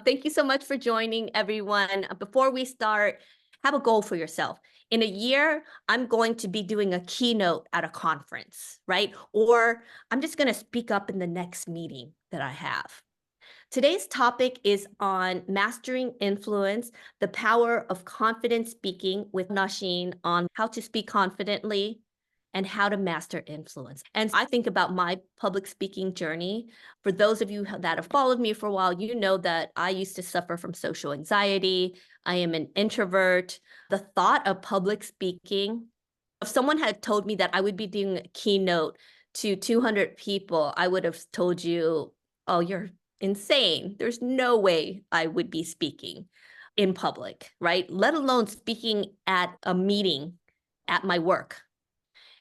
Thank you so much for joining, everyone. Before we start, have a goal for yourself. In a year, I'm going to be doing a keynote at a conference, right? Or I'm just going to speak up in the next meeting that I have. Today's topic is on mastering influence, the power of confident speaking with Nausheen on how to speak confidently and how to master influence. And I think about my public speaking journey. For those of you that have followed me for a while, you know that I used to suffer from social anxiety. I am an introvert. The thought of public speaking, if someone had told me that I would be doing a keynote to 200 people, I would have told you, oh, you're insane. There's no way I would be speaking in public, right? Let alone speaking at a meeting at my work.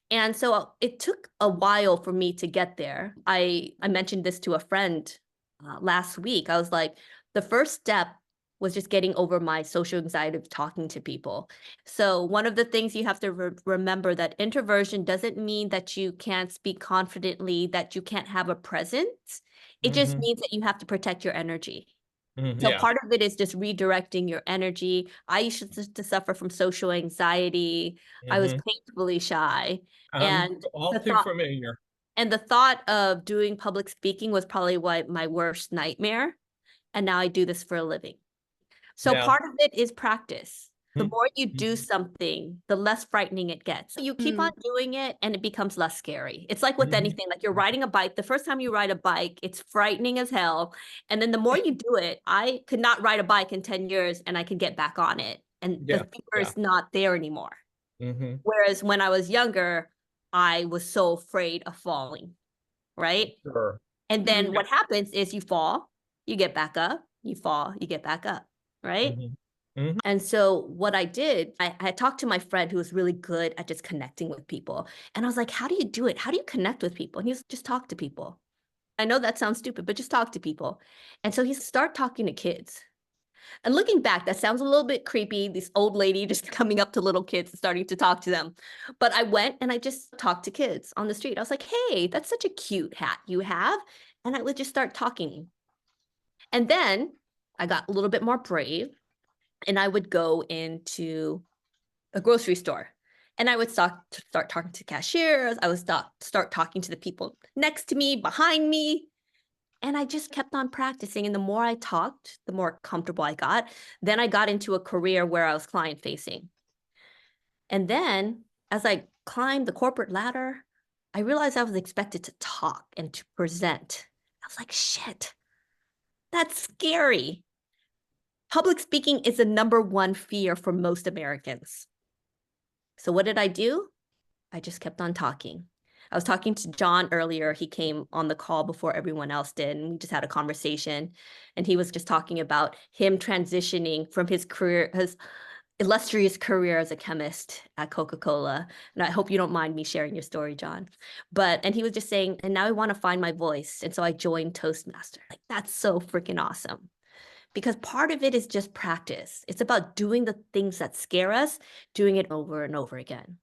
And so it took a while for me to get there. I mentioned this to a friend last week. I was like, the first step was just getting over my social anxiety of talking to people. So one of the things you have to remember that introversion doesn't mean that you can't speak confidently, that you can't have a presence. It just Mhm. means that you have to protect your energy. So Yeah. part of it is just redirecting your energy. I used to suffer from social anxiety. I was Mhm. painfully shy. I'm And all the too thought familiar. and the thought of doing public speaking was probably my worst nightmare. And now I do this for a living. So Yeah. part of it is practice. The Mhm. more you do Mhm. something, the less frightening it gets. You keep on doing it and it becomes less scary. It's like with Mhm. anything, like you're riding a bike. The first time you ride a bike, it's frightening as hell. And then the more you do it, I could not ride a bike in 10 years and I could get back on it. And the Yeah. fear Yeah. is not there anymore. Mhm. Whereas when I was younger, I was so afraid of falling, right? Sure. And then Yeah. what happens is you fall, you get back up, you fall, you get back up, right? Mhm. Mhm. And so what I did, I talked to my friend who was really good at just connecting with people. And I was like, how do you do it? How do you connect with people? And he was just talk to people. I know that sounds stupid, but just talk to people. And so he start talking to kids. And looking back, that sounds a little bit creepy. This old lady just coming up to little kids and starting to talk to them. But I went and I just talked to kids on the street. I was like, hey, that's such a cute hat you have. And I would just start talking. And then I got a little bit more brave and I would go into a grocery store and I would start talking to cashiers. I would start talking to the people next to me, behind me. And I just kept on practicing. And the more I talked, the more comfortable I got. Then I got into a career where I was client facing. And then as I climbed the corporate ladder, I realized I was expected to talk and to present. I was like, shit, that's scary. Public speaking is the number one fear for most Americans. So what did I do? I just kept on talking. I was talking to John earlier. He came on the call before everyone else did, and we just had a conversation. And he was just talking about him transitioning from his career, his illustrious career as a chemist at Coca-Cola. And I hope you don't mind me sharing your story, John. And he was just saying, and now I want to find my voice. And so I joined Toastmaster. Like, that's so freaking awesome. Because part of it is just practice. It's about doing the things that scare us, doing it over and over again.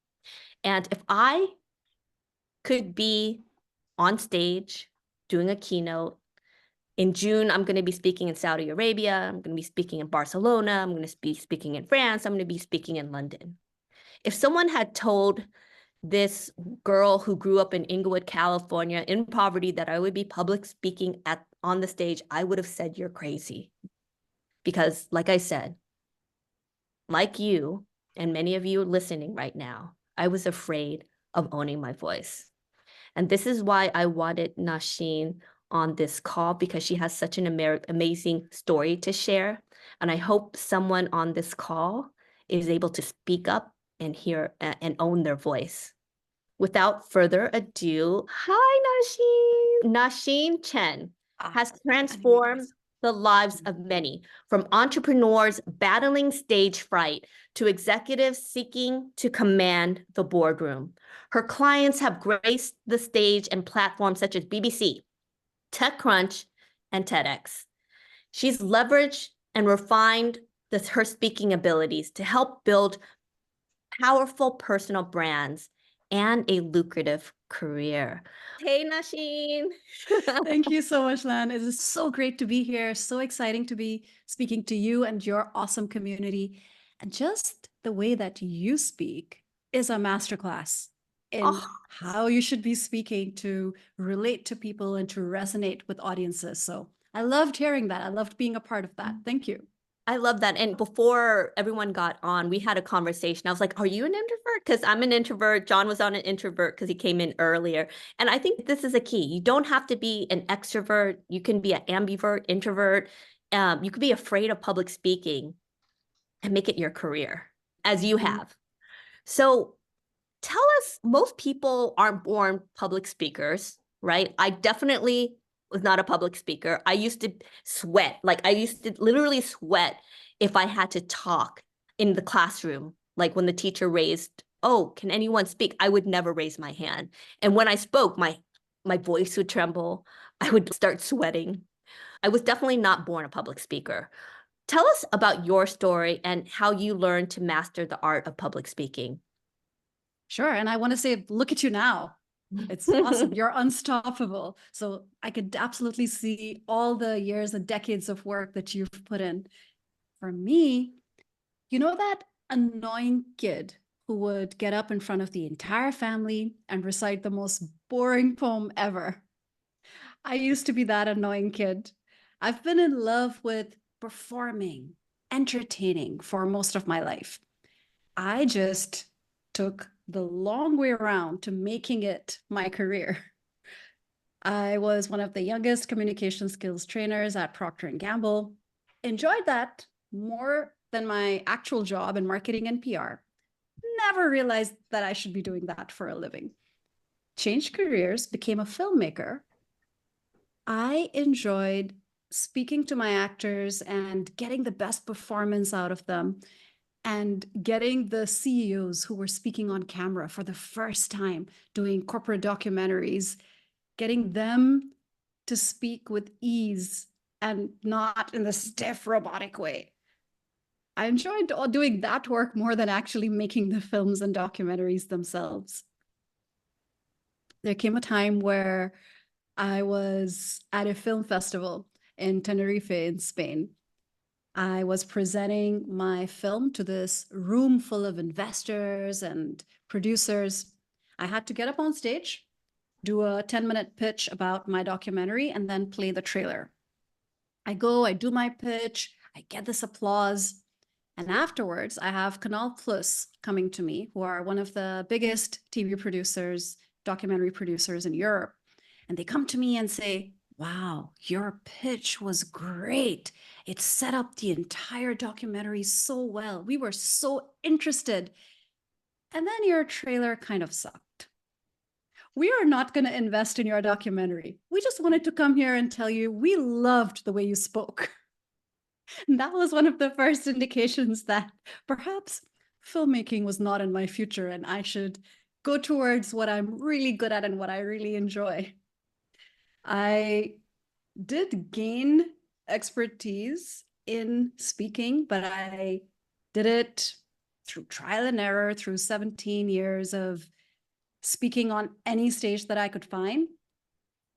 And if I could be on stage doing a keynote. In June, I'm going to be speaking in Saudi Arabia. I'm going to be speaking in Barcelona. I'm going to be speaking in France. I'm going to be speaking in London. If someone had told this girl who grew up in Inglewood, California, in poverty, that I would be public speaking on the stage, I would have said, you're crazy. Because, like I said, like you and many of you listening right now, I was afraid of owning my voice. And this is why I wanted Nausheen on this call because she has such an amazing story to share. And I hope someone on this call is able to speak up and hear and own their voice. Without further ado, hi Nausheen. Nausheen Chen has transformed the lives of many, from entrepreneurs battling stage fright to executives seeking to command the boardroom. Her clients have graced the stage and platforms such as BBC, TechCrunch, and TEDx. She's leveraged and refined her speaking abilities to help build powerful personal brands and a lucrative career. Hey, Nausheen. Thank you so much, Lan. It is so great to be here. So exciting to be speaking to you and your awesome community. And just the way that you speak is a masterclass in Oh, how you should be speaking to relate to people and to resonate with audiences. So I loved hearing that. I loved being a part of that. Thank you. I love that. And before everyone got on, we had a conversation. I was like, are you an introvert? Because I'm an introvert. John was on an introvert because he came in earlier. And I think this is a key. You don't have to be an extrovert. You can be an ambivert, introvert. You could be afraid of public speaking and make it your career, as you Mhm. have. So tell us, most people aren't born public speakers, right? I definitely was not a public speaker. I used to sweat. Like I used to literally sweat if I had to talk in the classroom. Like when the teacher raised, "Oh, can anyone speak?" I would never raise my hand. And when I spoke, my voice would tremble. I would start sweating. I was definitely not born a public speaker. Tell us about your story and how you learned to master the art of public speaking. Sure. And I want to say, look at you now. It's awesome. You're unstoppable. So I could absolutely see all the years and decades of work that you've put in. For me, you know that annoying kid who would get up in front of the entire family and recite the most boring poem ever? I used to be that annoying kid. I've been in love with performing, entertaining for most of my life. I just took the long way around to making it my career. I was one of the youngest communication skills trainers at Procter& and Gamble. Enjoyed that more than my actual job in marketing and PR. Never realized that I should be doing that for a living. Changed careers, became a filmmaker. I enjoyed speaking to my actors and getting the best performance out of them and getting the CEOs who were speaking on camera for the first time doing corporate documentaries, getting them to speak with ease and not in the stiff robotic way. I enjoyed doing that work more than actually making the films and documentaries themselves. There came a time where I was at a film festival in Tenerife in Spain. I was presenting my film to this room full of investors and producers. I had to get up on stage, do a 10-minute pitch about my documentary, and then play the trailer. I go, I do my pitch, I get this applause. And afterwards, I have Canal Plus coming to me, who are one of the biggest TV producers, documentary producers in Europe. And they come to me and say, wow, your pitch was great. It set up the entire documentary so well. We were so interested. And then your trailer kind of sucked. We are not going to invest in your documentary. We just wanted to come here and tell you we loved the way you spoke. And that was one of the first indications that perhaps filmmaking was not in my future and I should go towards what I'm really good at and what I really enjoy. I did gain expertise in speaking, but I did it through trial and error, through 17 years of speaking on any stage that I could find.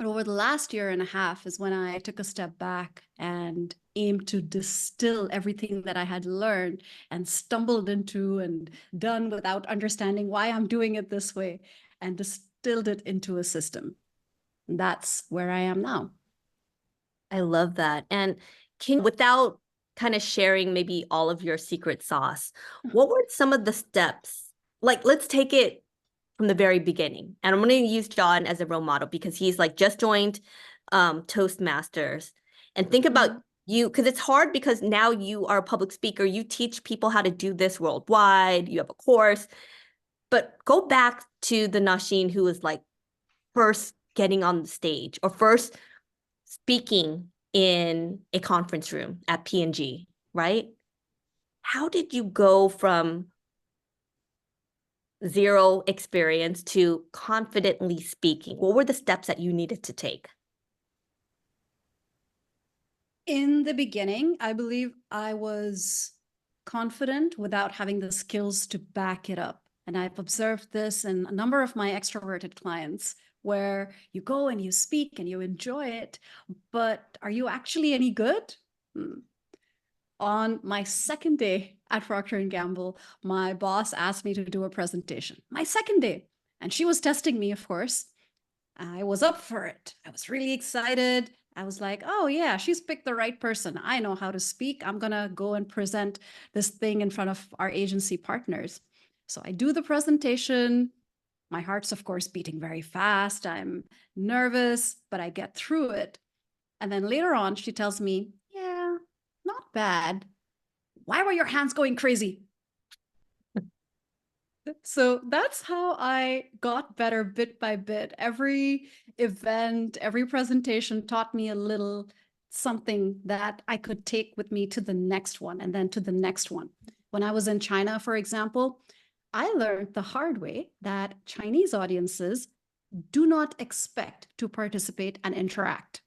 But over the last year and a half is when I took a step back and aimed to distill everything that I had learned and stumbled into and done without understanding why I'm doing it this way and distilled it into a system. And that's where I am now. I love that. And without kind of sharing maybe all of your secret sauce, what were some of the steps? Like, let's take it from the very beginning. And I'm going to use John as a role model because he's like just joined Toastmasters. And think about you, because it's hard because now you are a public speaker. You teach people how to do this worldwide. You have a course. But go back to the Nausheen who was like first getting on the stage or first speaking in a conference room at P&G, right? How did you go from zero experience to confidently speaking? What were the steps that you needed to take? In the beginning, I believe I was confident without having the skills to back it up. And I've observed this in a number of my extroverted clients, where you go and you speak and you enjoy it, but are you actually any good? On my second day at Procter & Gamble, my boss asked me to do a presentation. My second day. And she was testing me, of course. I was up for it. I was really excited. I was like, oh, yeah, she's picked the right person. I know how to speak. I'm going to go and present this thing in front of our agency partners. So I do the presentation. My heart's, of course, beating very fast. I'm nervous, but I get through it. And then later on, she tells me, yeah, not bad. Why were your hands going crazy? So that's how I got better bit by bit. Every event, every presentation taught me a little something that I could take with me to the next one and then to the next one. When I was in China, for example, I learned the hard way that Chinese audiences do not expect to participate and interact.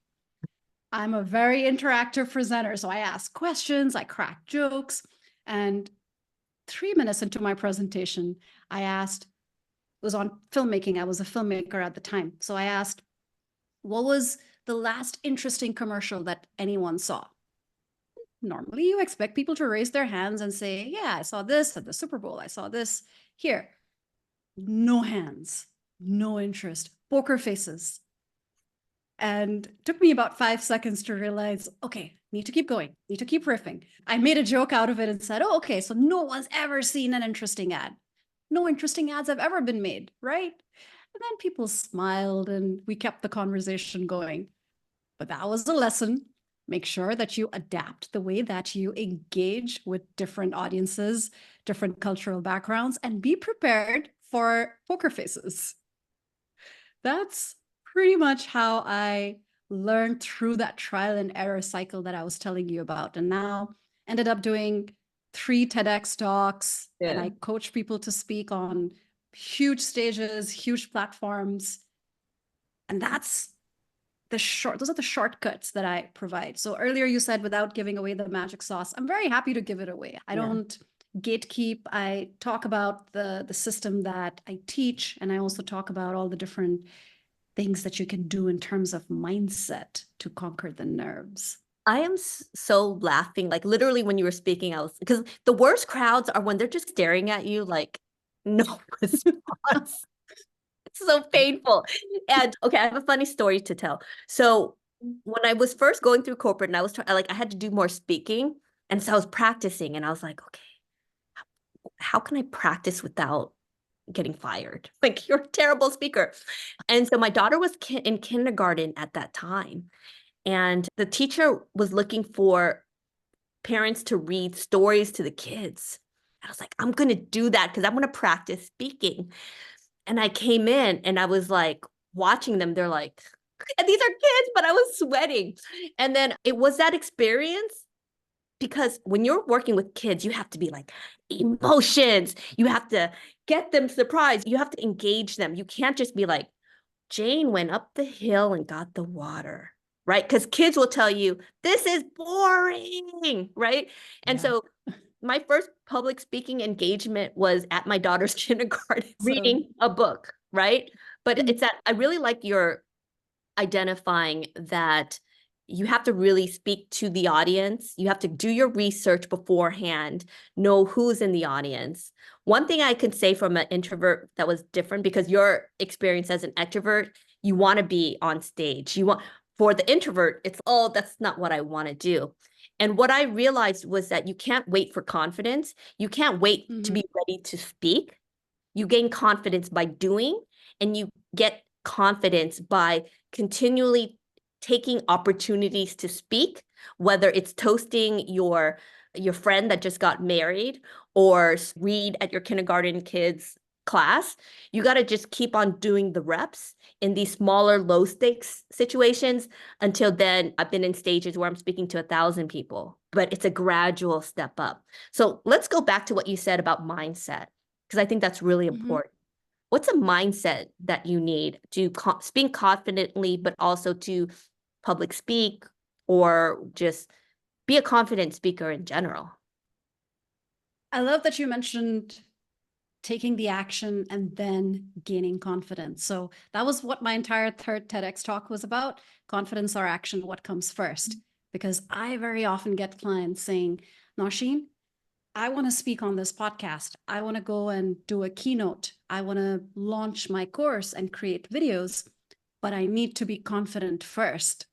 I'm a very interactive presenter, so I ask questions, I crack jokes, and 3 minutes into my presentation, I asked, it was on filmmaking. I was a filmmaker at the time. So I asked, what was the last interesting commercial that anyone saw? Normally, you expect people to raise their hands and say, yeah, I saw this at the Super Bowl. I saw this here. No hands, no interest, poker faces. And it took me about 5 seconds to realize, okay, need to keep going, need to keep riffing. I made a joke out of it and said, oh, okay, so no one's ever seen an interesting ad. No interesting ads have ever been made, right? And then people smiled and we kept the conversation going. But that was a lesson. Make sure that you adapt the way that you engage with different audiences, different cultural backgrounds, and be prepared for poker faces. That's pretty much how I learned through that trial and error cycle that I was telling you about. And now ended up doing 3 TEDx talks, and I coach people to speak on huge stages, huge platforms. And those are the shortcuts that I provide. So earlier you said without giving away the magic sauce. I'm very happy to give it away. I don't gatekeep. I talk about the system that I teach, and I also talk about all the different things that you can do in terms of mindset to conquer the nerves. I am so laughing, like literally when you were speaking, I was, because the worst crowds are when they're just staring at you like no response. It's so painful. And okay, I have a funny story to tell. So when I was first going through corporate and I was trying, like I had to do more speaking. And so I was practicing and I was like, okay, how can I practice without getting fired? Like, you're a terrible speaker. And so my daughter was in kindergarten at that time. And the teacher was looking for parents to read stories to the kids. I was like, I'm going to do that because I'm going to practice speaking. And I came in and I was like watching them. They're like, and these are kids, but I was sweating. And then it was that experience, because when you're working with kids, you have to be like emotions. You have to get them surprised. You have to engage them. You can't just be like, Jane went up the hill and got the water, right? Because kids will tell you, this is boring, right? And so my first public speaking engagement was at my daughter's kindergarten, reading a book, right? But it's that I really like your identifying that you have to really speak to the audience. You have to do your research beforehand, know who's in the audience. One thing I could say from an introvert that was different, because your experience as an extrovert, you want to be on stage. For the introvert, it's, oh, that's not what I want to do. And what I realized was that you can't wait for confidence. You can't wait to be ready to speak. You gain confidence by doing, and you get confidence by continually taking opportunities to speak, whether it's toasting your friend that just got married or read at your kindergarten kids class. You got to just keep on doing the reps in these smaller, low stakes situations. Until then, I've been in stages where I'm speaking to 1,000 people, but it's a gradual step up. So let's go back to what you said about mindset, because I think that's really important. What's a mindset that you need to speak confidently, but also to public speak or just be a confident speaker in general? I love that you mentioned taking the action and then gaining confidence. So that was what my entire third TEDx talk was about: confidence or action, what comes first? Because I very often get clients saying, Nausheen, I want to speak on this podcast. I want to go and do a keynote. I want to launch my course and create videos, but I need to be confident first.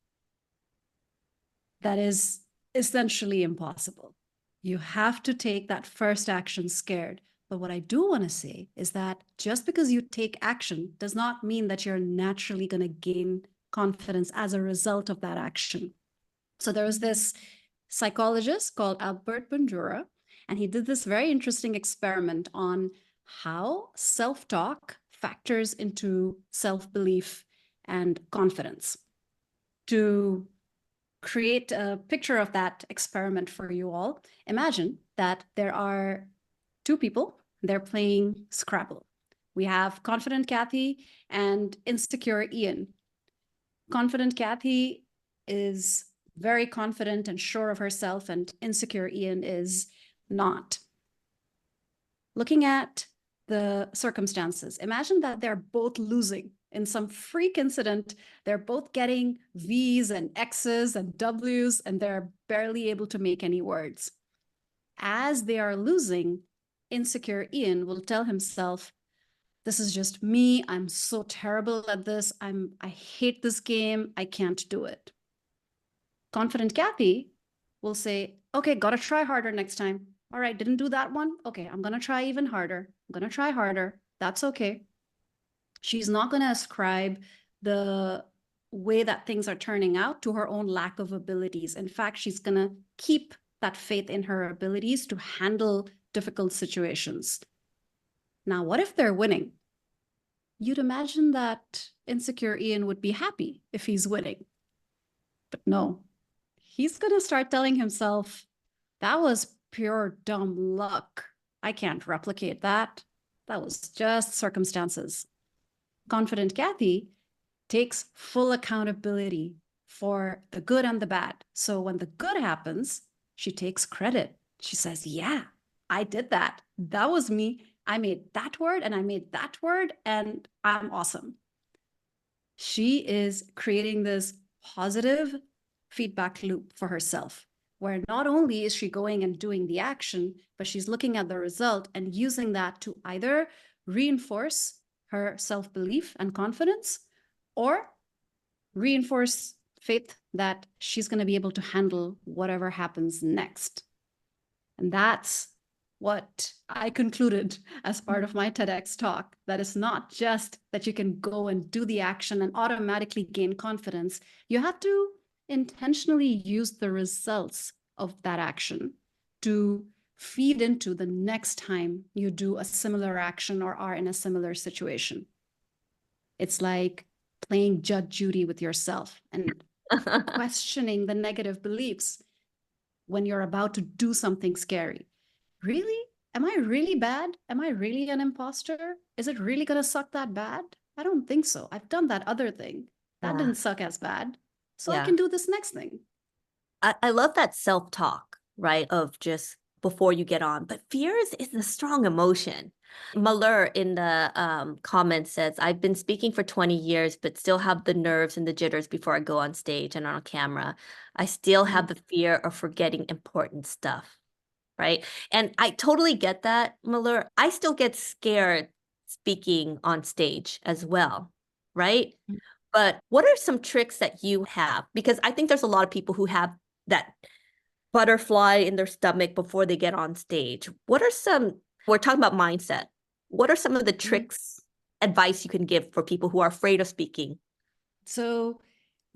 That is essentially impossible. You have to take that first action scared. But what I do want to say is that just because you take action does not mean that you're naturally going to gain confidence as a result of that action. So there was this psychologist called Albert Bandura, and he did this very interesting experiment on how self-talk factors into self-belief and confidence. To create a picture of that experiment for you all, imagine that there are two people, they're playing Scrabble. We have confident Kathy and insecure Ian. Confident Kathy is very confident and sure of herself, and insecure Ian is not. Looking at the circumstances, imagine that they're both losing in some freak incident. They're both getting V's and X's and W's, and they're barely able to make any words. As they are losing, insecure Ian will tell himself, this is just me. I'm so terrible at this. I hate this game. I can't do it. Confident Kathy will say, okay, gotta try harder next time. All right, didn't do that one. Okay, I'm gonna try even harder. I'm gonna try harder. That's okay. She's not gonna ascribe the way that things are turning out to her own lack of abilities. In fact, she's gonna keep that faith in her abilities to handle difficult situations. Now, what if they're winning? You'd imagine that insecure Ian would be happy if he's winning. But no, he's going to start telling himself, that was pure dumb luck. I can't replicate that. That was just circumstances. Confident Kathy takes full accountability for the good and the bad. So when the good happens, she takes credit. She says, yeah, I did that. That was me. I made that word and I made that word and I'm awesome. She is creating this positive feedback loop for herself, where not only is she going and doing the action, but she's looking at the result and using that to either reinforce her self-belief and confidence or reinforce faith that she's going to be able to handle whatever happens next. And that's what I concluded as part of my TEDx talk. That is not just that you can go and do the action and automatically gain confidence. You have to intentionally use the results of that action to feed into the next time you do a similar action or are in a similar situation. It's like playing Judge Judy with yourself and questioning the negative beliefs when you're about to do something scary. Really? Am I really bad? Am I really an imposter? Is it really going to suck that bad? I don't think so. I've done that other thing. That didn't suck as bad. So I can do this next thing. I love that self-talk, right? Of just before you get on. But fear is a strong emotion. Malur in the comments says, I've been speaking for 20 years, but still have the nerves and the jitters before I go on stage and on camera. I still have the fear of forgetting important stuff, right? And I totally get that, Malur. I still get scared speaking on stage as well, right? But what are some tricks that you have? Because I think there's a lot of people who have that butterfly in their stomach before they get on stage. What are some, we're talking about mindset. What are some of the tricks, advice you can give for people who are afraid of speaking? So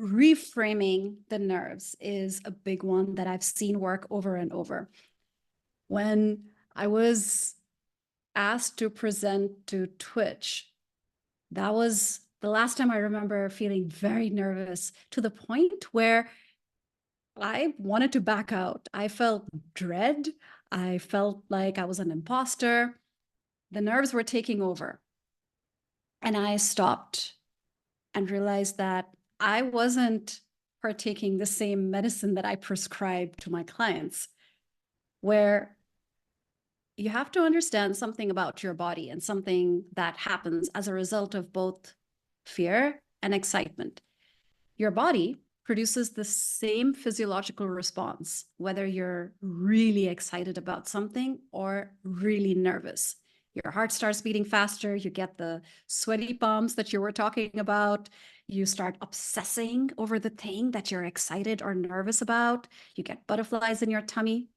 reframing the nerves is a big one that I've seen work over and over. When I was asked to present to Twitch, that was the last time I remember feeling very nervous, to the point where I wanted to back out. I felt dread. I felt like I was an imposter. The nerves were taking over. And I stopped and realized that I wasn't partaking the same medicine that I prescribe to my clients, where you have to understand something about your body and something that happens as a result of both fear and excitement. Your body produces the same physiological response, whether you're really excited about something or really nervous. Your heart starts beating faster, you get the sweaty palms that you were talking about, you start obsessing over the thing that you're excited or nervous about, you get butterflies in your tummy.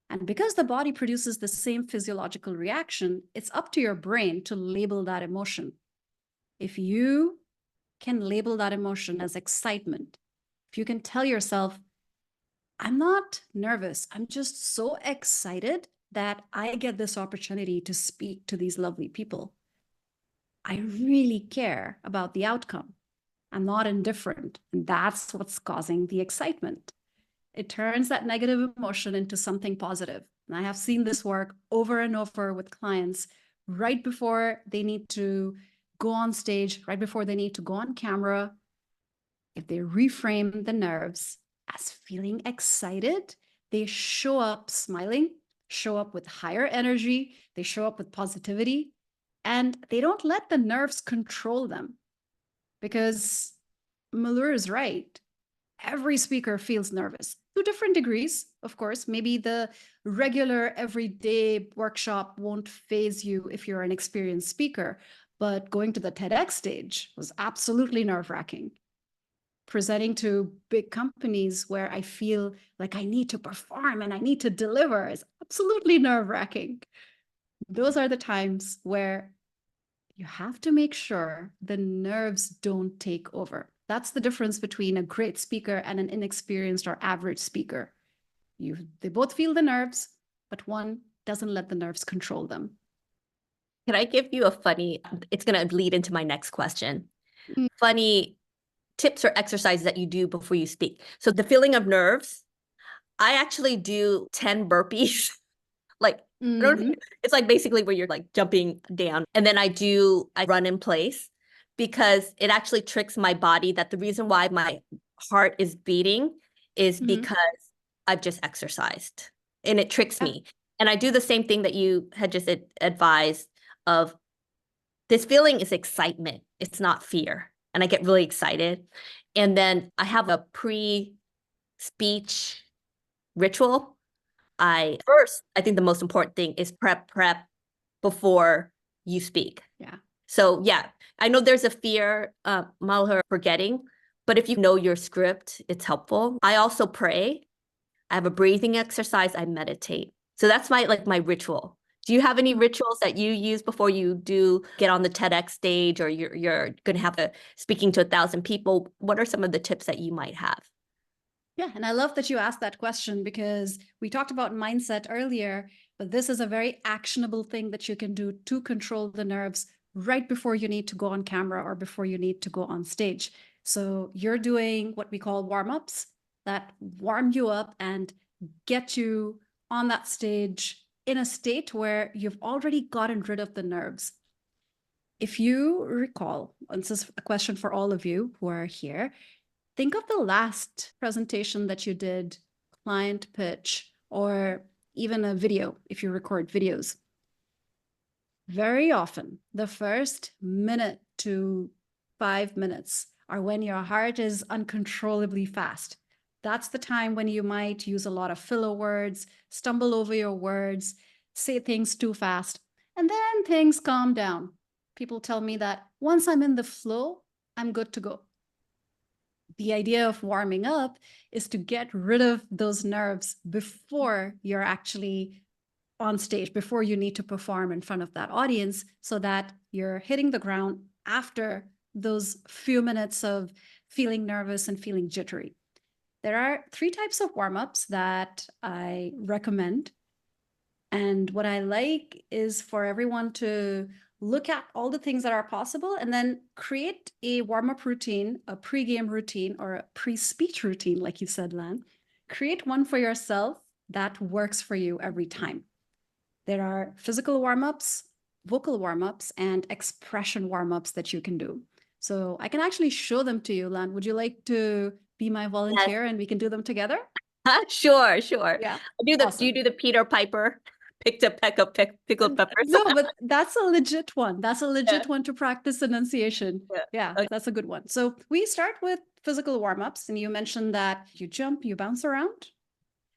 And because the body produces the same physiological reaction, it's up to your brain to label that emotion. If you can label that emotion as excitement, if you can tell yourself, I'm not nervous, I'm just so excited that I get this opportunity to speak to these lovely people. I really care about the outcome. I'm not indifferent. And that's what's causing the excitement. It turns that negative emotion into something positive. And I have seen this work over and over with clients right before they need to go on stage, right before they need to go on camera. If they reframe the nerves as feeling excited, they show up smiling, show up with higher energy, they show up with positivity, and they don't let the nerves control them. Because Malur is right. Every speaker feels nervous to different degrees, of course. Maybe the regular everyday workshop won't phase you if you're an experienced speaker, but going to the TEDx stage was absolutely nerve-wracking. Presenting to big companies where I feel like I need to perform and I need to deliver is absolutely nerve-wracking. Those are the times where you have to make sure the nerves don't take over. That's the difference between a great speaker and an inexperienced or average speaker. They both feel the nerves, but one doesn't let the nerves control them. Can I give you a funny, it's going to lead into my next question. Mm. Funny tips or exercises that you do before you speak. So the feeling of nerves, I actually do 10 burpees. Like, I don't, it's like basically where you're like jumping down. And then I run in place because it actually tricks my body that the reason why my heart is beating is because I've just exercised, and it tricks me. And I do the same thing that you had just advised of, this feeling is excitement. It's not fear. And I get really excited. And then I have a pre-speech ritual. I think the most important thing is prep before you speak. Yeah. So yeah, I know there's a fear, Malhar, forgetting, but if you know your script, it's helpful. I also pray. I have a breathing exercise. I meditate. So that's my ritual. Do you have any rituals that you use before you do get on the TEDx stage, or you're going to have speaking to 1,000 people? What are some of the tips that you might have? Yeah, and I love that you asked that question, because we talked about mindset earlier, but this is a very actionable thing that you can do to control the nerves right before you need to go on camera or before you need to go on stage. So you're doing what we call warm-ups that warm you up and get you on that stage in a state where you've already gotten rid of the nerves. If you recall, and this is a question for all of you who are here, think of the last presentation that you did, client pitch, or even a video if you record videos. Very often, the first minute to 5 minutes are when your heart is uncontrollably fast. That's the time when you might use a lot of filler words, stumble over your words, say things too fast, and then things calm down. People tell me that once I'm in the flow, I'm good to go. The idea of warming up is to get rid of those nerves before you're actually on stage, before you need to perform in front of that audience, so that you're hitting the ground after those few minutes of feeling nervous and feeling jittery. There are 3 types of warm-ups that I recommend. And what I like is for everyone to look at all the things that are possible and then create a warm-up routine, a pre-game routine, or a pre-speech routine, like you said, Lan. Create one for yourself that works for you every time. There are physical warm-ups, vocal warm-ups, and expression warm-ups that you can do. So I can actually show them to you, Lan. Would you like to be my volunteer and we can do them together? Sure. Yeah. Do Awesome. you do the Peter Piper picked a peck of pickled peppers. No, but that's a legit one. That's a legit Yeah. one to practice enunciation. Yeah. Yeah, Okay. that's a good one. So we start with physical warm-ups, and you mentioned that you jump, you bounce around.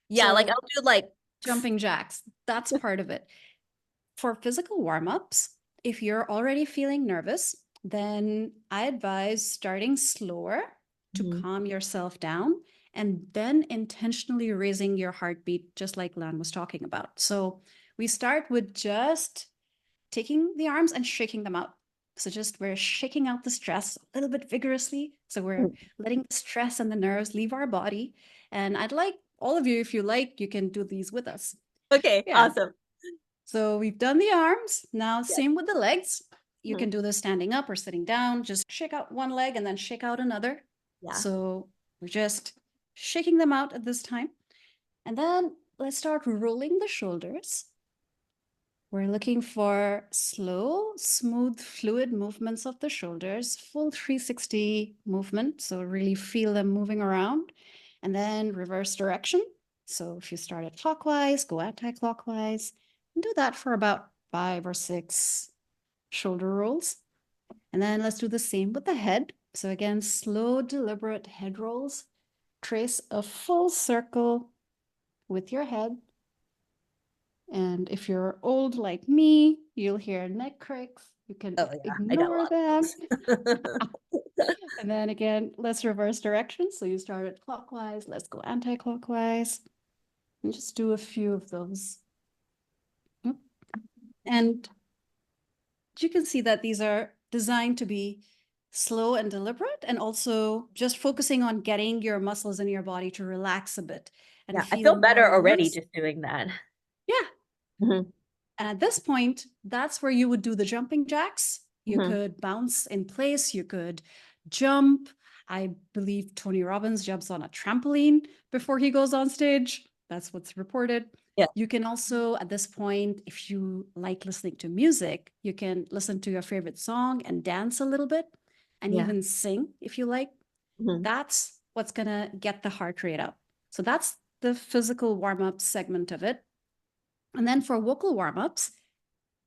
Yeah, like So I'll do like jumping jacks, that's part of it. For physical warm-ups, if you're already feeling nervous, then I advise starting slower to calm yourself down, and then intentionally raising your heartbeat, just like Lan was talking about. So we start with just taking the arms and shaking them out. So just we're shaking out the stress a little bit vigorously. So we're letting the stress and the nerves leave our body. And I'd like all of you, if you like, you can do these with us. Okay, Yeah. awesome. So we've done the arms. Now, Yeah. same with the legs. You can do this standing up or sitting down. Just shake out one leg and then shake out another. Yeah. So we're just shaking them out at this time. And then let's start rolling the shoulders. We're looking for slow, smooth, fluid movements of the shoulders, full 360 movement. So really feel them moving around. And then reverse direction. So if you started clockwise, go anti-clockwise. And do that for about 5 or 6 shoulder rolls. And then let's do the same with the head. So again, slow, deliberate head rolls. Trace a full circle with your head. And if you're old like me, you'll hear neck cracks. You can ignore them. And then again, let's reverse direction. So you started clockwise, let's go anti-clockwise. And just do a few of those. And you can see that these are designed to be slow and deliberate, and also just focusing on getting your muscles in your body to relax a bit and Yeah, I feel feel better more already loose. just doing that. Yeah. Mhm. And at this point, that's where you would do the jumping jacks. You could bounce in place, you could jump. I believe Tony Robbins jumps on a trampoline before he goes on stage. That's what's reported. Yeah. You can also, at this point, if you like listening to music, you can listen to your favorite song and dance a little bit, and Yeah. even sing if you like. That's what's going to get the heart rate up. So that's the physical warm-up segment of it. And then for vocal warm-ups,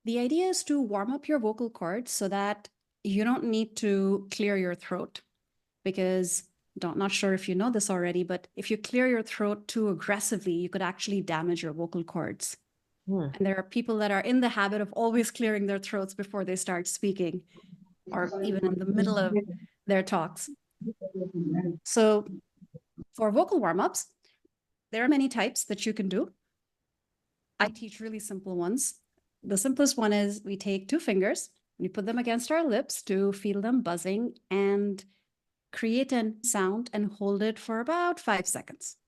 the idea is to warm up your vocal cords so that you don't need to clear your throat, because not sure if you know this already, but if you clear your throat too aggressively, you could actually damage your vocal cords. And there are people that are in the habit of always clearing their throats before they start speaking, or even in the middle of their talks. So for vocal warm-ups, there are many types that you can do. I teach really simple ones. The simplest one is we take 2 fingers, we put them against our lips to feel them buzzing and create a sound and hold it for about 5 seconds.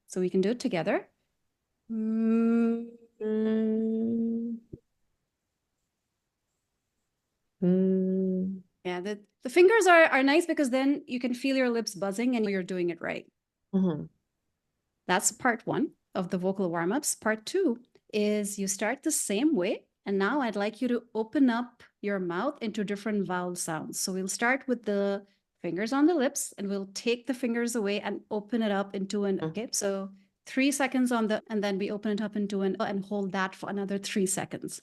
So we can do it together. Yeah, the fingers are nice because then you can feel your lips buzzing and you're doing it right. That's part 1 of the vocal warm-ups. Part 2 is you start the same way. And now I'd like you to open up your mouth into different vowel sounds. So we'll start with the fingers on the lips, and we'll take the fingers away and open it up into an, okay, so 3 seconds on the, and then we open it up into an, and hold that for another 3 seconds.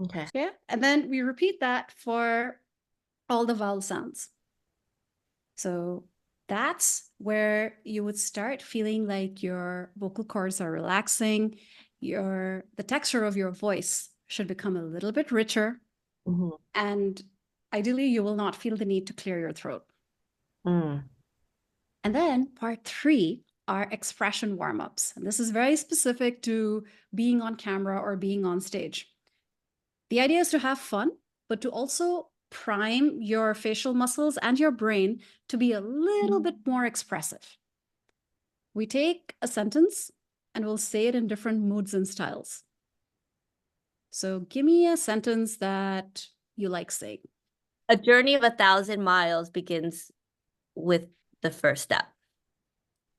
Okay. Yeah, and then we repeat that for all the vowel sounds. So that's where you would start feeling like your vocal cords are relaxing. The texture of your voice should become a little bit richer. And ideally, you will not feel the need to clear your throat. And then part 3 are expression warm-ups. And this is very specific to being on camera or being on stage. The idea is to have fun, but to also prime your facial muscles and your brain to be a little bit more expressive. We take a sentence and we'll say it in different moods and styles. So give me a sentence that you like saying. A journey of 1,000 miles begins with the first step.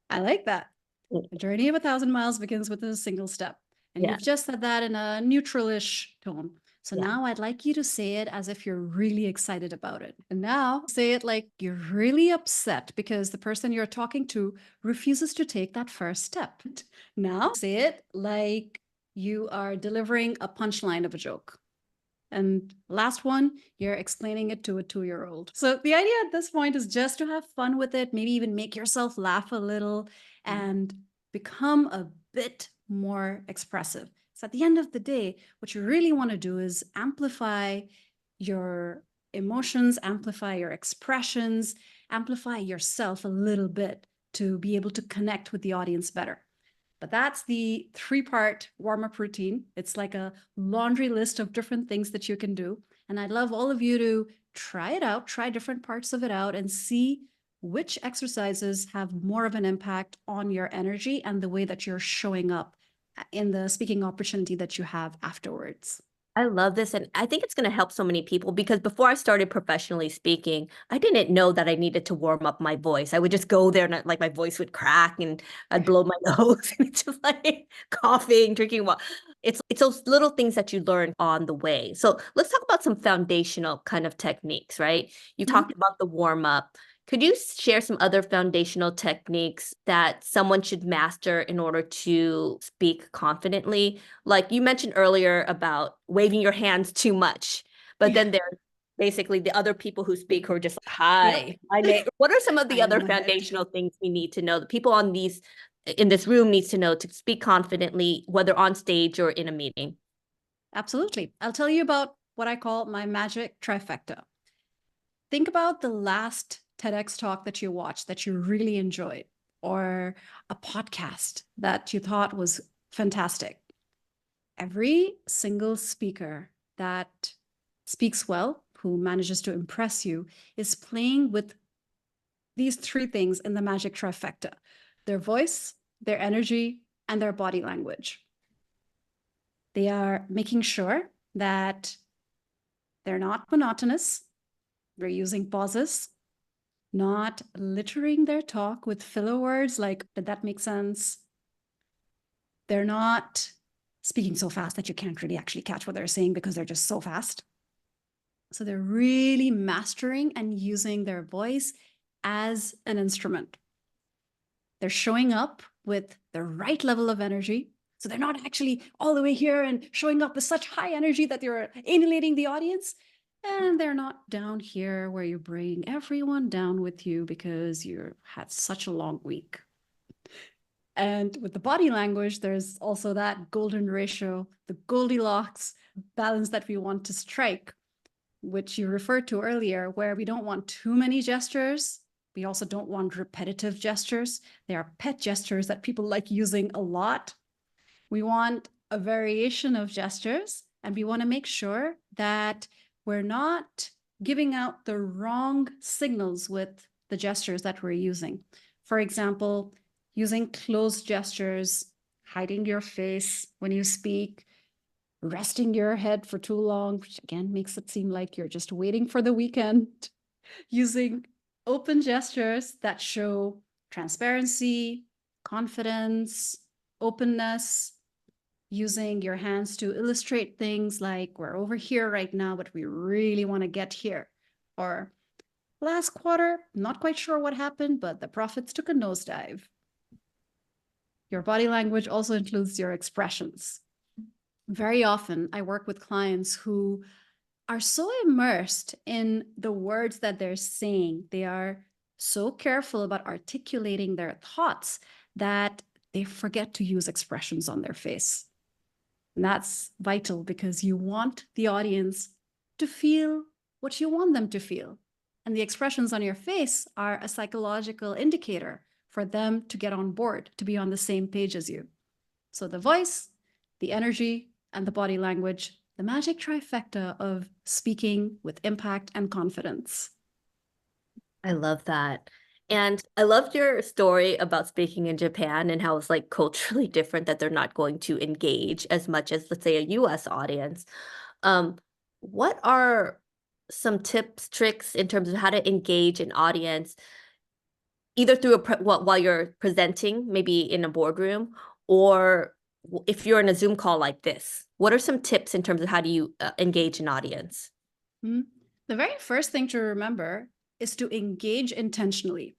I like that. A journey of 1,000 miles begins with a single step. And you've just said that in a neutral-ish tone. So now I'd like you to say it as if you're really excited about it. And now say it like you're really upset because the person you're talking to refuses to take that first step. Now say it like you are delivering a punchline of a joke. And last one, you're explaining it to a 2-year-old. So the idea at this point is just to have fun with it, maybe even make yourself laugh a little and become a bit more expressive. So at the end of the day, what you really want to do is amplify your emotions, amplify your expressions, amplify yourself a little bit to be able to connect with the audience better. But that's the 3-part warm-up routine. It's like a laundry list of different things that you can do. And I'd love all of you to try it out, try different parts of it out, and see which exercises have more of an impact on your energy and the way that you're showing up in the speaking opportunity that you have afterwards. I love this, and I think it's gonna help so many people because before I started professionally speaking, I didn't know that I needed to warm up my voice. I would just go there and like my voice would crack and I'd blow my nose and it's just like coughing, drinking water. It's those little things that you learn on the way. So let's talk about some foundational kind of techniques, right? You talked about the warm up. Could you share some other foundational techniques that someone should master in order to speak confidently? Like you mentioned earlier about waving your hands too much, but then there's basically the other people who speak who are just like, hi, my name. What are some of the I other know. foundational things we need to know that people in this room needs to know to speak confidently, whether on stage or in a meeting? Absolutely. I'll tell you about what I call my magic trifecta. Think about the last TEDx talk that you watched that you really enjoyed, or a podcast that you thought was fantastic. Every single speaker that speaks well, who manages to impress you, is playing with these 3 things in the magic trifecta: their voice, their energy, and their body language. They are making sure that they're not monotonous. They're using pauses, not littering their talk with filler words like, did that make sense? They're not speaking so fast that you can't really actually catch what they're saying because they're just so fast. So they're really mastering and using their voice as an instrument. They're showing up with the right level of energy. So they're not actually all the way here and showing up with such high energy that you're alienating the audience. And they're not down here where you bring everyone down with you because you had such a long week. And with the body language, there's also that golden ratio, the Goldilocks balance that we want to strike, which you referred to earlier, where we don't want too many gestures. We also don't want repetitive gestures. They are pet gestures that people like using a lot. We want a variation of gestures, and we want to make sure that we're not giving out the wrong signals with the gestures that we're using. For example, using closed gestures, hiding your face when you speak, resting your head for too long, which again makes it seem like you're just waiting for the weekend. Using open gestures that show transparency, confidence, openness, using your hands to illustrate things like, we're over here right now, but we really want to get here. Or, last quarter, not quite sure what happened, but the profits took a nosedive. Your body language also includes your expressions. Very often, I work with clients who are so immersed in the words that they're saying. They are so careful about articulating their thoughts that they forget to use expressions on their face. And that's vital because you want the audience to feel what you want them to feel. And the expressions on your face are a psychological indicator for them to get on board, to be on the same page as you. So the voice, the energy, and the body language, the magic trifecta of speaking with impact and confidence. I love that. And I loved your story about speaking in Japan and how it's like culturally different that they're not going to engage as much as, let's say, a US audience. Um, what are some tips, tricks in terms of how to engage an audience, either through while you're presenting, maybe in a boardroom, or if you're in a Zoom call like this? What are some tips in terms of how do you engage an audience? The very first thing to remember is to engage intentionally.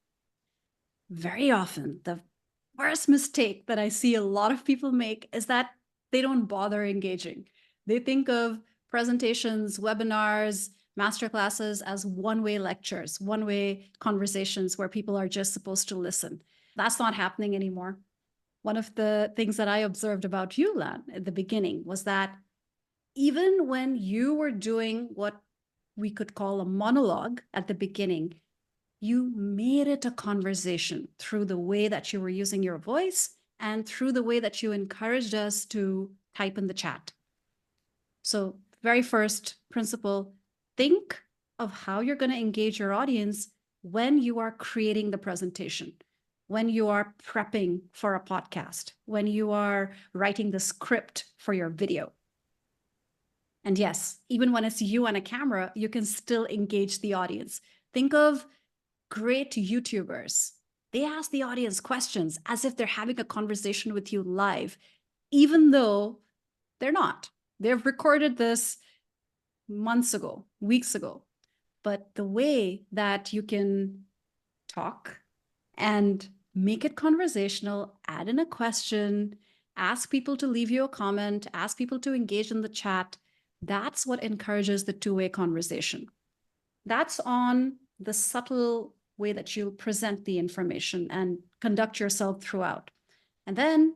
Very often, the worst mistake that I see a lot of people make is that they don't bother engaging. They think of presentations, webinars, masterclasses as one-way lectures, one-way conversations where people are just supposed to listen. That's not happening anymore. One of the things that I observed about you, Lan, at the beginning was that even when you were doing what we could call a monologue at the beginning, you made it a conversation through the way that you were using your voice and through the way that you encouraged us to type in the chat. So, very first principle, think of how you're going to engage your audience when you are creating the presentation, when you are prepping for a podcast, when you are writing the script for your video. And yes, even when it's you on a camera, you can still engage the audience. Think of great YouTubers. They ask the audience questions as if they're having a conversation with you live, even though they're not. They've recorded this months ago, weeks ago. But the way that you can talk and make it conversational, add in a question, ask people to leave you a comment, ask people to engage in the chat, that's what encourages the two-way conversation. That's on the subtle way that you present the information and conduct yourself throughout. And then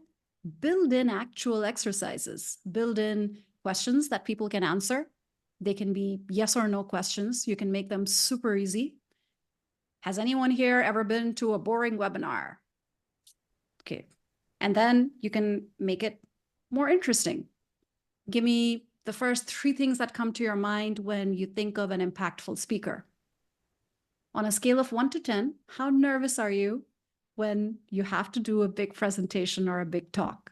build in actual exercises, build in questions that people can answer. They can be yes or no questions. You can make them super easy. Has anyone here ever been to a boring webinar? Okay. And then you can make it more interesting. Give me the first 3 things that come to your mind when you think of an impactful speaker. On a scale of 1 to 10, how nervous are you when you have to do a big presentation or a big talk?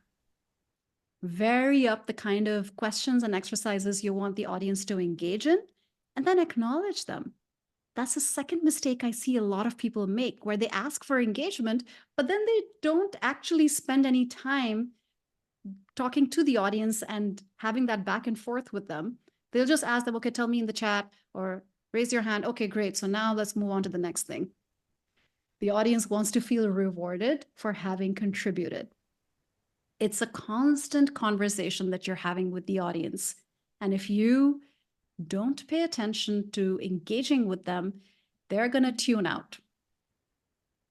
Vary up the kind of questions and exercises you want the audience to engage in, and then acknowledge them. That's the second mistake I see a lot of people make, where they ask for engagement, but then they don't actually spend any time talking to the audience and having that back and forth with them. They'll just ask them, okay, tell me in the chat, or raise your hand. Okay, great. So now let's move on to the next thing. The audience wants to feel rewarded for having contributed. It's a constant conversation that you're having with the audience. And if you don't pay attention to engaging with them, they're going to tune out.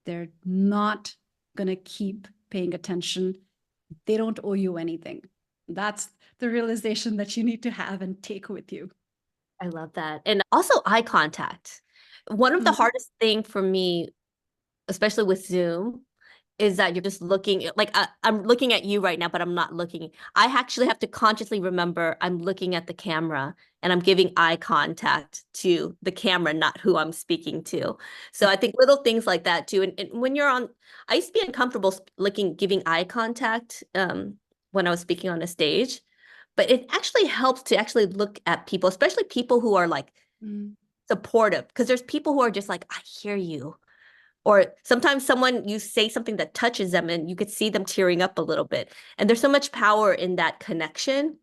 They're not going to keep paying attention. They don't owe you anything. That's the realization that you need to have and take with you. I love that. And also eye contact. One of the hardest thing for me, especially with Zoom, is that you're just looking like I'm looking at you right now, but I'm not looking. I actually have to consciously remember I'm looking at the camera and I'm giving eye contact to the camera, not who I'm speaking to. So I think little things like that too. And when you're on, I used to be uncomfortable giving eye contact when I was speaking on a stage, but it actually helps to actually look at people, especially people who are like supportive, because there's people who are just like, I hear you. Or sometimes you say something that touches them and you could see them tearing up a little bit. And there's so much power in that connection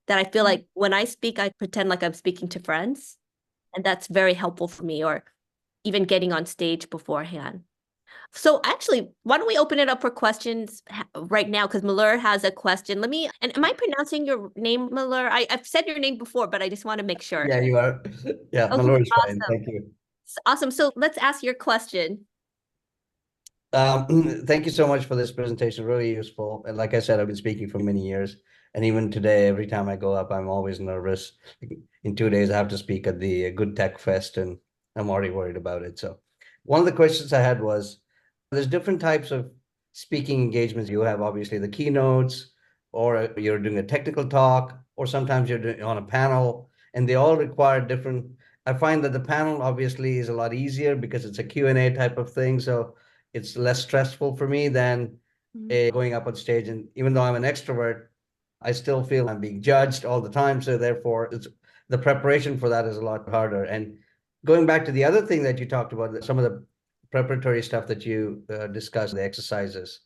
that I feel like when I speak, I pretend like I'm speaking to friends. And that's very helpful for me, or even getting on stage beforehand. So actually, why don't we open it up for questions right now? Because Malur has a question. And am I pronouncing your name, Malur? I've said your name before, but I just want to make sure. Yeah, you are. Yeah, Okay, Mallory is fine. awesome. Thank you. Awesome. So let's ask your question. Thank you so much for this presentation. Really useful. And like I said, I've been speaking for many years. And even today, every time I go up, I'm always nervous. In 2 days, I have to speak at the Good Tech Fest, and I'm already worried about it. So one of the questions I had was, there's different types of speaking engagements. You have obviously the keynotes, or you're doing a technical talk, or sometimes you're doing on a panel, and they all require different. I find that the panel obviously is a lot easier because it's a Q&A type of thing. So it's less stressful for me than going up on stage. And even though I'm an extrovert, I still feel I'm being judged all the time. So therefore, the preparation for that is a lot harder. And going back to the other thing that you talked about, some of the preparatory stuff that you discussed, the exercises.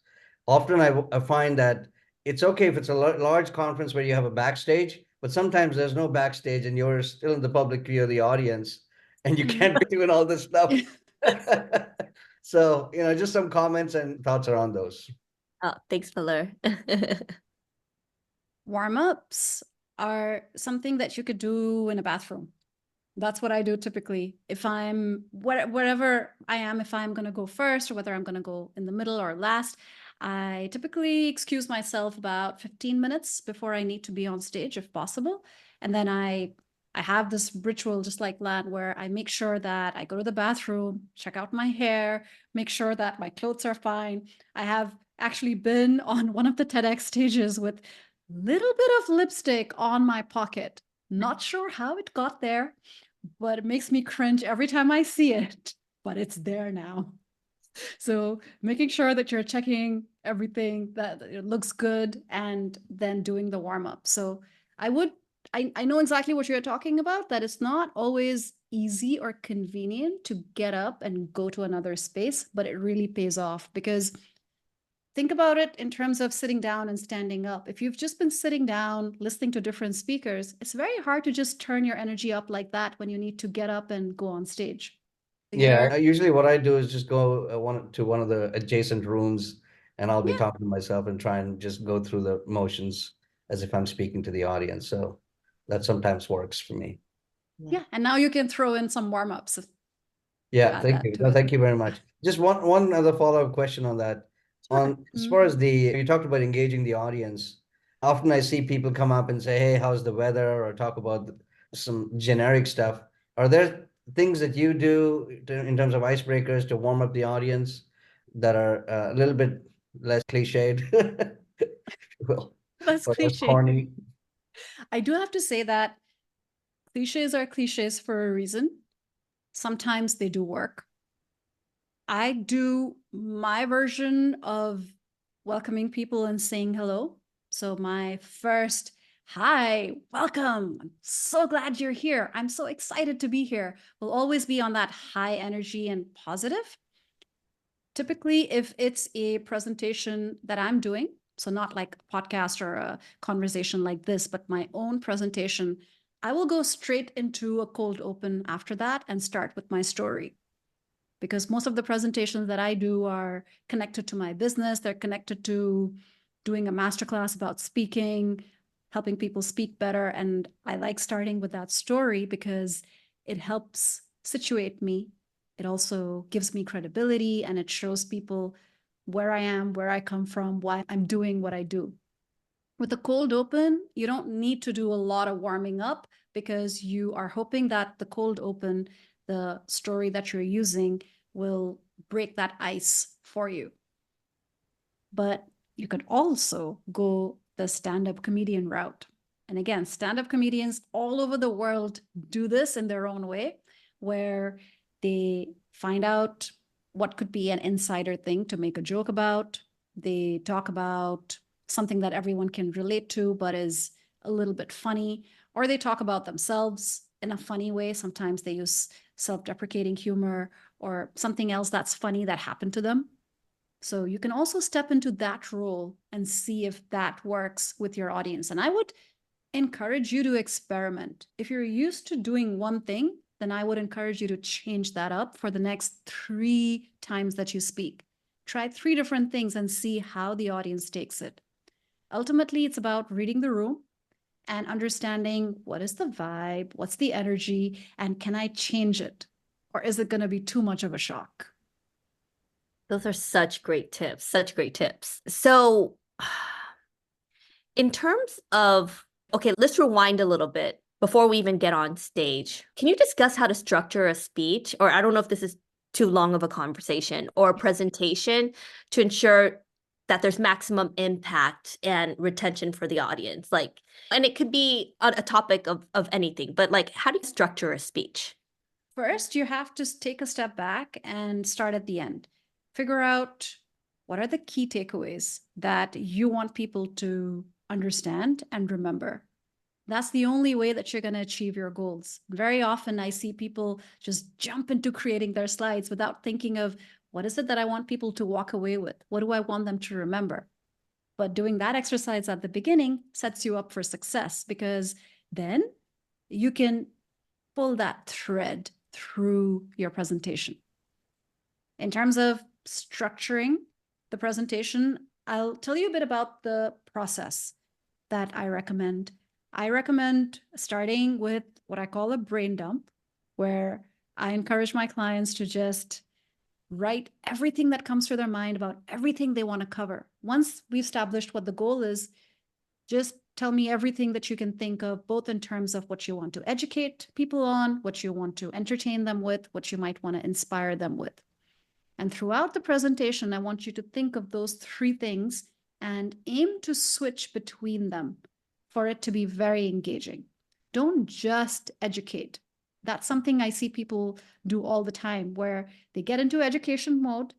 Often I find that it's okay if it's a large conference where you have a backstage, but sometimes there's no backstage and you're still in the public view of the audience and you can't be doing all this stuff. So, just some comments and thoughts around those. Oh, thanks, Malur. Warm-ups are something that you could do in a bathroom. That's what I do typically. If I'm wherever I am, if I'm going to go first or whether I'm going to go in the middle or last, I typically excuse myself about 15 minutes before I need to be on stage if possible. And then I have this ritual just like Lan where I make sure that I go to the bathroom, check out my hair, make sure that my clothes are fine. I have actually been on one of the TEDx stages with a little bit of lipstick on my pocket. Not sure how it got there, but it makes me cringe every time I see it, but it's there now. So making sure that you're checking everything that it looks good and then doing the warm up. So I know exactly what you're talking about, that it's not always easy or convenient to get up and go to another space, but it really pays off because think about it in terms of sitting down and standing up. If you've just been sitting down, listening to different speakers, it's very hard to just turn your energy up like that when you need to get up and go on stage. Yeah, usually what I do is just go one of the adjacent rooms, and I'll be Yeah. talking to myself and try and just go through the motions as if I'm speaking to the audience. So that sometimes works for me. Yeah. And now you can throw in some warm-ups to Yeah, add thank that you. to No, it. thank you very much. Just one other follow-up question on that. Sure. As far as you talked about engaging the audience, often I see people come up and say, "Hey, how's the weather?" or talk about some generic stuff. Are there things that you do in terms of icebreakers to warm up the audience that are a little bit less cliched, well, That's or less cliche. corny? I do have to say that cliches are cliches for a reason. Sometimes they do work. I do my version of welcoming people and saying hello. So my first, hi, welcome. I'm so glad you're here. I'm so excited to be here. Will always be on that high energy and positive. Typically, if it's a presentation that I'm doing, so not like a podcast or a conversation like this, but my own presentation, I will go straight into a cold open after that and start with my story. Because most of the presentations that I do are connected to my business. They're connected to doing a masterclass about speaking, helping people speak better. And I like starting with that story because it helps situate me. It also gives me credibility and it shows people where I am, where I come from, why I'm doing what I do. With a cold open, you don't need to do a lot of warming up because you are hoping that the cold open, the story that you're using, will break that ice for you. But you could also go the stand-up comedian route. And again, stand-up comedians all over the world do this in their own way, where they find out what could be an insider thing to make a joke about. They talk about something that everyone can relate to, but is a little bit funny, or they talk about themselves in a funny way. Sometimes they use self-deprecating humor or something else that's funny that happened to them. So you can also step into that role and see if that works with your audience. And I would encourage you to experiment. If you're used to doing one thing, then I would encourage you to change that up for the next 3 times that you speak. Try 3 different things and see how the audience takes it. Ultimately, it's about reading the room and understanding what is the vibe, what's the energy, and can I change it? Or is it going to be too much of a shock? Those are such great tips, such great tips. So in terms of, okay, let's rewind a little bit before we even get on stage. Can you discuss how to structure a speech? Or I don't know if this is too long of a conversation or a presentation to ensure that there's maximum impact and retention for the audience. Like, and it could be a topic of anything, but like, how do you structure a speech? First, you have to take a step back and start at the end. Figure out what are the key takeaways that you want people to understand and remember. That's the only way that you're going to achieve your goals. Very often I see people just jump into creating their slides without thinking of what is it that I want people to walk away with? What do I want them to remember? But doing that exercise at the beginning sets you up for success because then you can pull that thread through your presentation. In terms of structuring the presentation, I'll tell you a bit about the process. that I recommend. I recommend starting with what I call a brain dump, where I encourage my clients to just write everything that comes to their mind about everything they want to cover. Once we've established what the goal is, just tell me everything that you can think of, both in terms of what you want to educate people on, what you want to entertain them with, what you might want to inspire them with. And throughout the presentation, I want you to think of those three things and aim to switch between them for it to be very engaging. Don't just educate. That's something I see people do all the time, where they get into education mode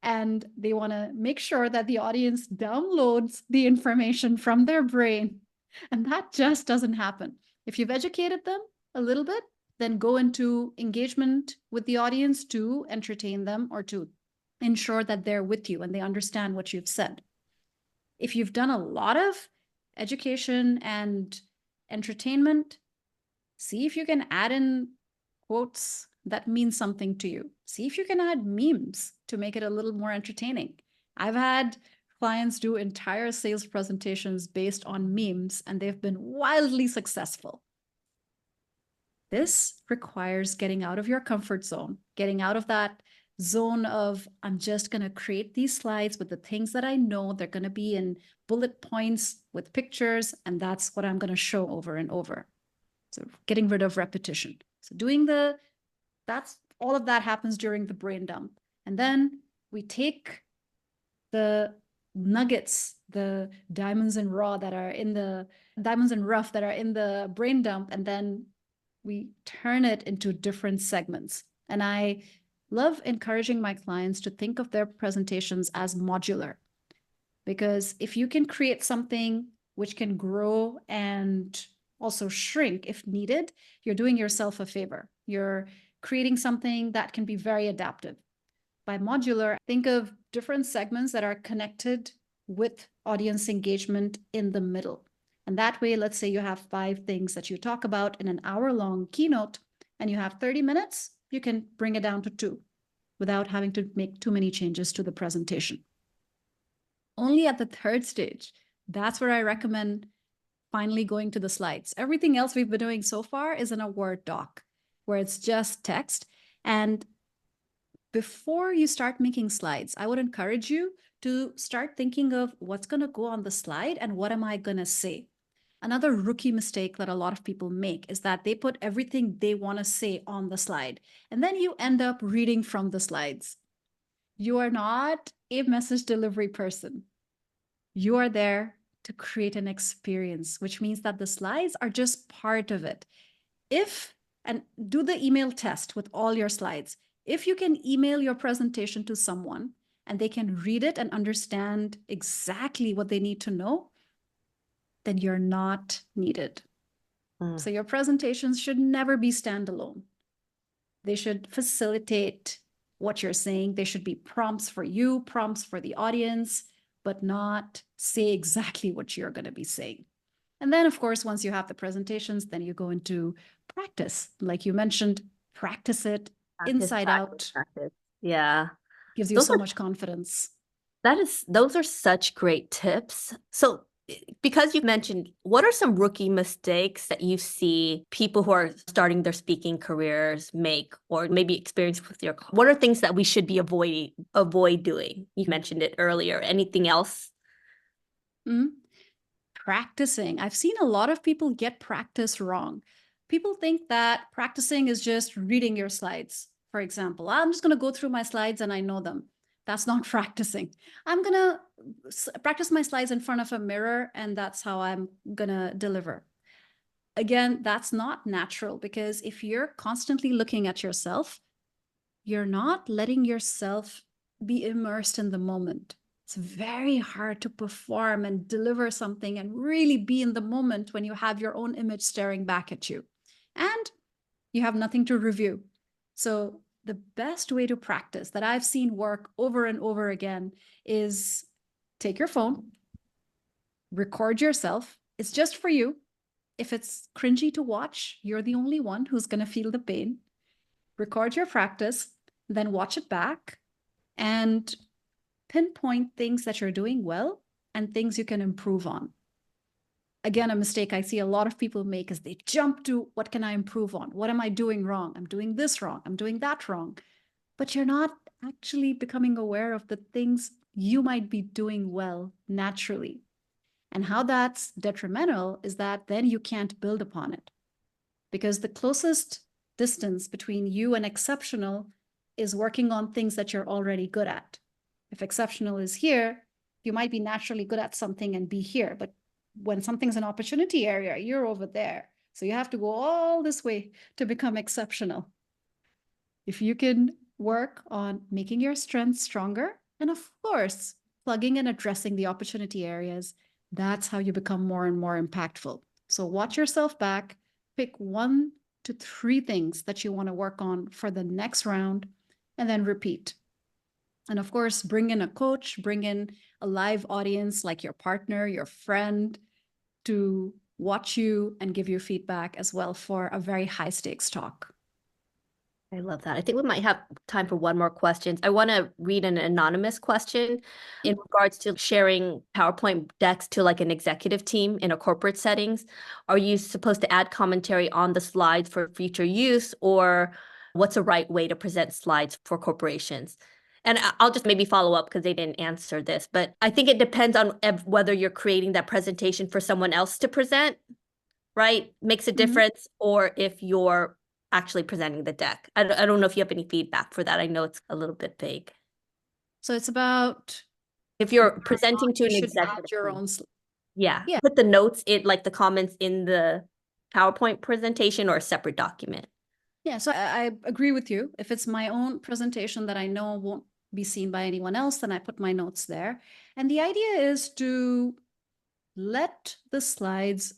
and they want to make sure that the audience downloads the information from their brain. And that just doesn't happen. If you've educated them a little bit, then go into engagement with the audience to entertain them or to ensure that they're with you and they understand what you've said. If you've done a lot of education and entertainment, see if you can add in quotes that mean something to you. See if you can add memes to make it a little more entertaining. I've had clients do entire sales presentations based on memes, and they've been wildly successful. This requires getting out of your comfort zone, getting out of that zone of, I'm just going to create these slides with the things that I know. They're going to be in bullet points with pictures, and that's what I'm going to show over and over. So getting rid of repetition. So all of that happens during the brain dump. And then we take the nuggets, the diamonds and rough that are in the brain dump, and then we turn it into different segments. And I love encouraging my clients to think of their presentations as modular, because if you can create something which can grow and also shrink if needed, you're doing yourself a favor. You're creating something that can be very adaptive. By modular, think of different segments that are connected with audience engagement in the middle. And that way, let's say you have 5 things that you talk about in an hour-long keynote, and you have 30 minutes, you can bring it down to 2 without having to make too many changes to the presentation. Only at the 3rd stage, that's where I recommend finally going to the slides. Everything else we've been doing so far is in a Word doc where it's just text. And before you start making slides, I would encourage you to start thinking of what's going to go on the slide and what am I going to say. Another rookie mistake that a lot of people make is that they put everything they want to say on the slide, and then you end up reading from the slides. You are not a message delivery person. You are there to create an experience, which means that the slides are just part of it. And do the email test with all your slides. If you can email your presentation to someone and they can read it and understand exactly what they need to know, then you're not needed. So your presentations should never be standalone. They should facilitate what you're saying. They should be prompts for you, prompts for the audience, but not say exactly what you're going to be saying. And then, of course, once you have the presentations, then you go into practice. Like you mentioned, practice it inside out. Yeah. Gives you so much confidence. Those are such great tips. So because you've mentioned, what are some rookie mistakes that you see people who are starting their speaking careers make, or maybe experience with what are things that we should be avoid doing? You mentioned it earlier. Anything else? Practicing. I've seen a lot of people get practice wrong. People think that practicing is just reading your slides. For example, I'm just going to go through my slides and I know them. That's not practicing. I'm going to practice my slides in front of a mirror and that's how I'm going to deliver. Again, that's not natural, because if you're constantly looking at yourself, you're not letting yourself be immersed in the moment. It's very hard to perform and deliver something and really be in the moment when you have your own image staring back at you and you have nothing to review. So the best way to practice that I've seen work over and over again is take your phone, record yourself. It's just for you. If it's cringy to watch, you're the only one who's going to feel the pain. Record your practice, then watch it back and pinpoint things that you're doing well and things you can improve on. again, a mistake I see a lot of people make is they jump to what can I improve on? What am I doing wrong? I'm doing this wrong. I'm doing that wrong. But you're not actually becoming aware of the things you might be doing well naturally. And how that's detrimental is that then you can't build upon it. Because the closest distance between you and exceptional is working on things that you're already good at. If exceptional is here, you might be naturally good at something and be here. But when something's an opportunity area, you're over there. So you have to go all this way to become exceptional. If you can work on making your strengths stronger, and of course, plugging and addressing the opportunity areas, that's how you become more and more impactful. So watch yourself back, pick 1 to 3 things that you want to work on for the next round, and then repeat. And of course, bring in a coach, bring in a live audience like your partner, your friend, to watch you and give you feedback as well for a very high stakes talk. I love that. I think we might have time for one more question. I want to read an anonymous question in regards to sharing PowerPoint decks to like an executive team in a corporate settings. Are you supposed to add commentary on the slides for future use, or what's a right way to present slides for corporations? And I'll just maybe follow up because they didn't answer this, but I think it depends on whether you're creating that presentation for someone else to present, right? Makes a difference, or if you're actually presenting the deck. I don't know if you have any feedback for that. I know it's a little bit vague. So it's about if you're presenting to an you should executive add your team. own. Yeah. Yeah. Put the notes in, like the comments in the PowerPoint presentation or a separate document. Yeah, so I agree with you. If it's my own presentation that I know won't be seen by anyone else, then I put my notes there. And the idea is to let the slides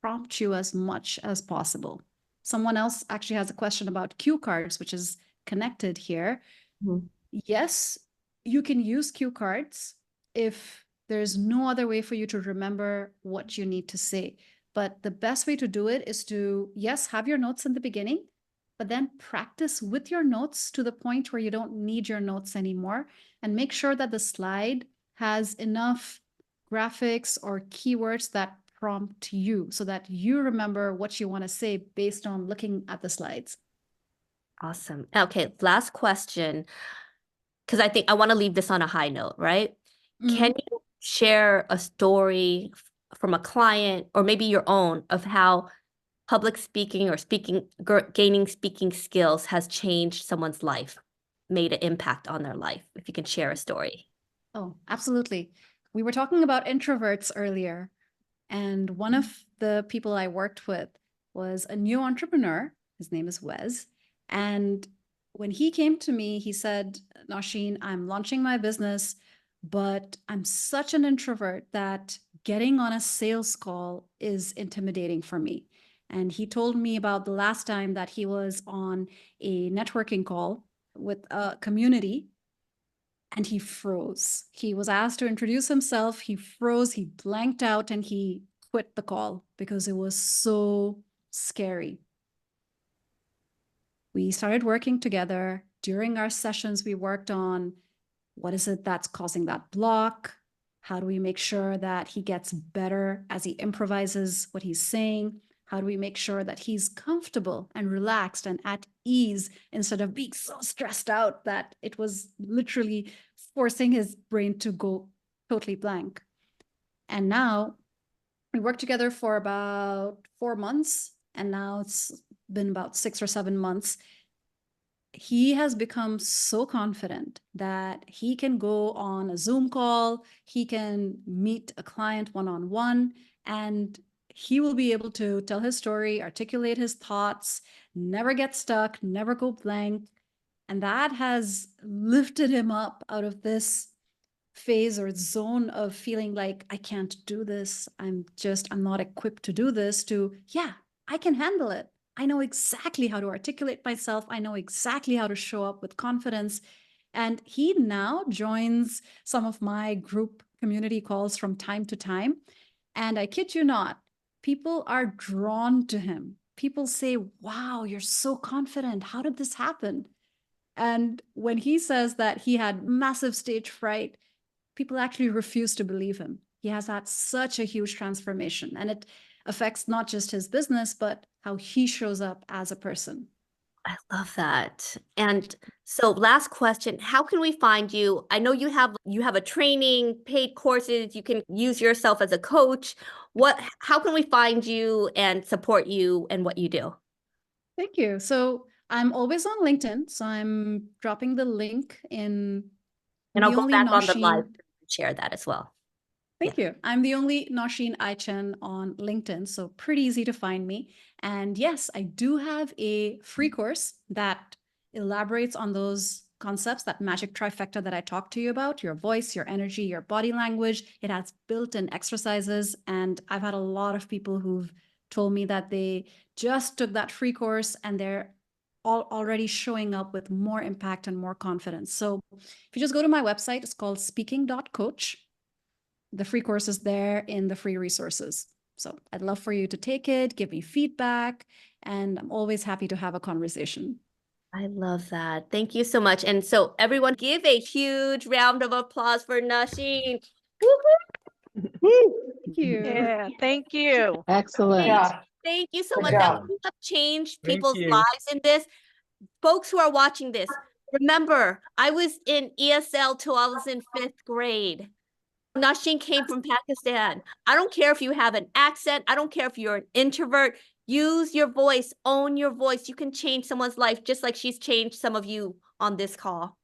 prompt you as much as possible. Someone else actually has a question about cue cards, which is connected here. Mhm. Yes, you can use cue cards if there's no other way for you to remember what you need to say. But the best way to do it is to, yes, have your notes in the beginning, but then practice with your notes to the point where you don't need your notes anymore, and make sure that the slide has enough graphics or keywords that prompt you so that you remember what you want to say based on looking at the slides. Awesome. Okay, last question, because I think I want to leave this on a high note, right? Can you share a story from a client or maybe your own of how public speaking or gaining speaking skills has changed someone's life, made an impact on their life? If you can share a story. Oh, absolutely. We were talking about introverts earlier, and one of the people I worked with was a new entrepreneur. His name is Wes. And when he came to me, he said, Nausheen, I'm launching my business, but I'm such an introvert that getting on a sales call is intimidating for me. And he told me about the last time that he was on a networking call with a community and he froze. He was asked to introduce himself. He froze, he blanked out, and he quit the call because it was so scary. We started working together. During our sessions, we worked on what is it that's causing that block? How do we make sure that he gets better as he improvises what he's saying? How do we make sure that he's comfortable and relaxed and at ease instead of being so stressed out that it was literally forcing his brain to go totally blank? And now we worked together for about 4 months, and now it's been about 6 or 7 months. He has become so confident that he can go on a Zoom call, he can meet a client one-on-one, and he will be able to tell his story, articulate his thoughts, never get stuck, never go blank. And that has lifted him up out of this phase or zone of feeling like, I can't do this. I'm not equipped to do this, to, yeah, I can handle it. I know exactly how to articulate myself. I know exactly how to show up with confidence. And he now joins some of my group community calls from time to time. And I kid you not, people are drawn to him. People say, wow, you're so confident. How did this happen? And when he says that he had massive stage fright, people actually refuse to believe him. he has had such a huge transformation, and it affects not just his business, but how he shows up as a person. I love that. And so last question, how can we find you? I know you have a training, paid courses, you can use yourself as a coach. How can we find you and support you and what you do? Thank you. So I'm always on LinkedIn. So I'm dropping the link in And I'll the go only back on the live Nausheen. and share that as well. Thank you. I'm the only Nausheen Chen on LinkedIn, so pretty easy to find me. And yes, I do have a free course that elaborates on those concepts, that magic trifecta that I talked to you about, your voice, your energy, your body language. It has built-in exercises. And I've had a lot of people who've told me that they just took that free course and they're already showing up with more impact and more confidence. So if you just go to my website, it's called speaking.coach. The free course is there in the free resources. So I'd love for you to take it, give me feedback, and I'm always happy to have a conversation. I love that. Thank you so much. And so everyone give a huge round of applause for Nausheen. Thank you. Yeah, thank you. Excellent. Yeah. Thank you so Good much. job. That we have changed Thank people's you. lives in this. Folks who are watching this, remember, I was in ESL till I was in 5th grade. Nausheen came from Pakistan. I don't care if you have an accent. I don't care if you're an introvert. Use your voice, own your voice. You can change someone's life just like she's changed some of you on this call.